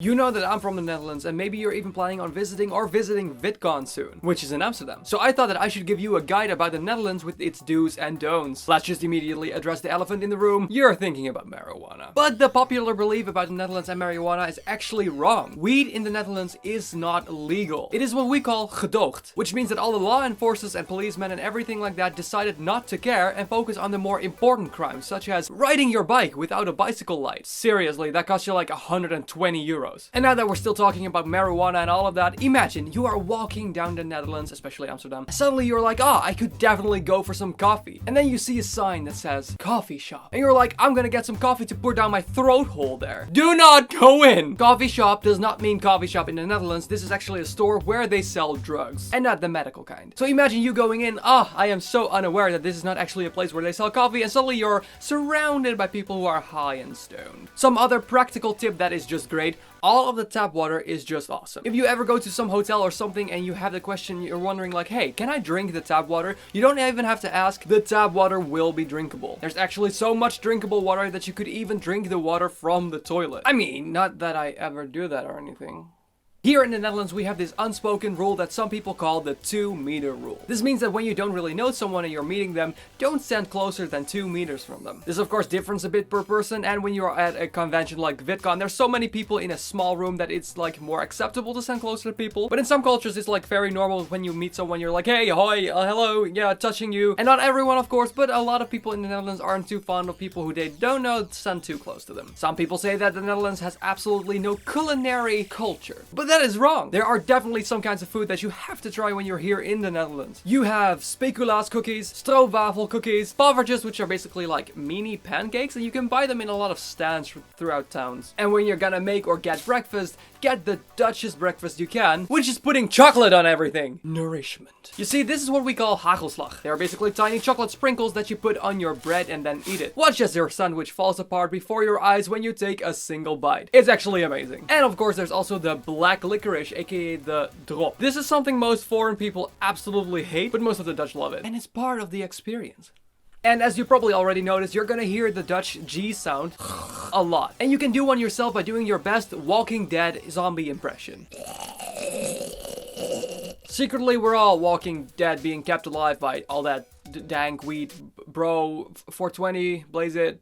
You know that I'm from the Netherlands, and maybe you're even planning on visiting Vidcon soon, which is in Amsterdam. So I thought that I should give you a guide about the Netherlands with its do's and don'ts. Let's just immediately address the elephant in the room. You're thinking about marijuana. But the popular belief about the Netherlands and marijuana is actually wrong. Weed in the Netherlands is not legal. It is what we call gedoogd, which means that all the law enforcers and policemen and everything like that decided not to care and focus on the more important crimes, such as riding your bike without a bicycle light. Seriously, that costs you like 120 euros. And now that we're still talking about marijuana and all of that, imagine you are walking down the Netherlands, especially Amsterdam. Suddenly you're like, I could definitely go for some coffee. And then you see a sign that says coffee shop. And you're like, I'm gonna get some coffee to put down my throat hole there. Do not go in! Coffee shop does not mean coffee shop in the Netherlands. This is actually a store where they sell drugs. And not the medical kind. So imagine you going in, I am so unaware that this is not actually a place where they sell coffee, and suddenly you're surrounded by people who are high and stoned. Some other practical tip that is just great. All of the tap water is just awesome. If you ever go to some hotel or something and you have the question, you're wondering like, hey, can I drink the tap water? You don't even have to ask. The tap water will be drinkable. There's actually so much drinkable water that you could even drink the water from the toilet. I mean, not that I ever do that or anything. Here in the Netherlands, we have this unspoken rule that some people call the 2-meter rule. This means that when you don't really know someone and you're meeting them, don't stand closer than 2 meters from them. This of course differs a bit per person, and when you're at a convention like Vidcon, there's so many people in a small room that it's like more acceptable to stand closer to people. But in some cultures, it's like very normal when you meet someone, you're like, hey, hi, hello, yeah, touching you. And not everyone, of course, but a lot of people in the Netherlands aren't too fond of people who they don't know stand too close to them. Some people say that the Netherlands has absolutely no culinary culture. But that is wrong. There are definitely some kinds of food that you have to try when you're here in the Netherlands. You have speculaas cookies, stroopwafel cookies, poffertjes, which are basically like mini pancakes, and you can buy them in a lot of stands throughout towns. And when you're gonna make or get breakfast, get the Dutchest breakfast you can, which is putting chocolate on everything. Nourishment. You see, this is what we call hagelslag. They are basically tiny chocolate sprinkles that you put on your bread and then eat it. Watch as your sandwich falls apart before your eyes when you take a single bite. It's actually amazing. And of course, there's also the black licorice, aka the drop. This is something most foreign people absolutely hate, but most of the Dutch love it. And it's part of the experience. And as you probably already noticed, you're gonna hear the Dutch G sound a lot. And you can do one yourself by doing your best Walking Dead zombie impression. Secretly, we're all Walking Dead being kept alive by all that dank weed, bro, 420, blaze it.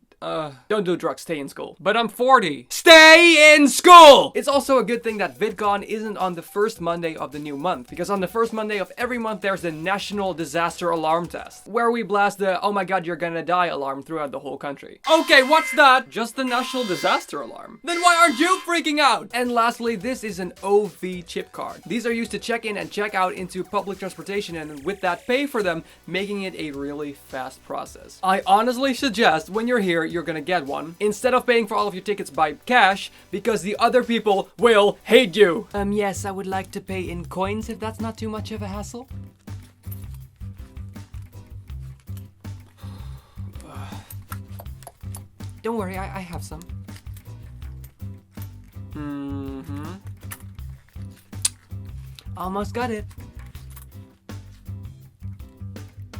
Don't do drugs, stay in school. But I'm 40. Stay in school! It's also a good thing that VidCon isn't on the first Monday of the new month, because on the first Monday of every month there's the National Disaster Alarm Test, where we blast the oh my god you're gonna die alarm throughout the whole country. Okay, what's that? Just the National Disaster Alarm. Then why aren't you freaking out? And lastly, this is an OV chip card. These are used to check in and check out into public transportation, and with that pay for them, making it a really fast process. I honestly suggest when you're here, you're gonna get one instead of paying for all of your tickets by cash, because the other people will hate you. Yes, I would like to pay in coins if that's not too much of a hassle. Don't worry, I have some. Almost got it.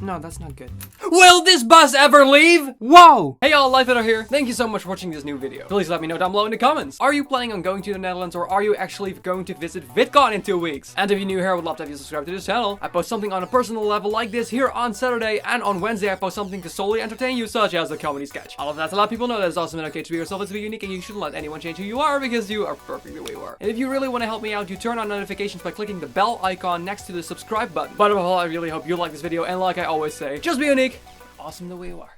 No, that's not good. Will this bus ever leave? Whoa! Hey y'all, LightFeather here. Thank you so much for watching this new video. Please let me know down below in the comments. Are you planning on going to the Netherlands, or are you actually going to visit VidCon in 2 weeks? And if you're new here, I would love to have you subscribe to this channel. I post something on a personal level like this here on Saturday, and on Wednesday I post something to solely entertain you, such as a comedy sketch. All of that to let people know that it's awesome and okay to be yourself and to be unique, and you shouldn't let anyone change who you are, because you are perfect the way you are. And if you really want to help me out, you turn on notifications by clicking the bell icon next to the subscribe button. But above all, I really hope you like this video, and like I always say, just be unique, awesome the way you are.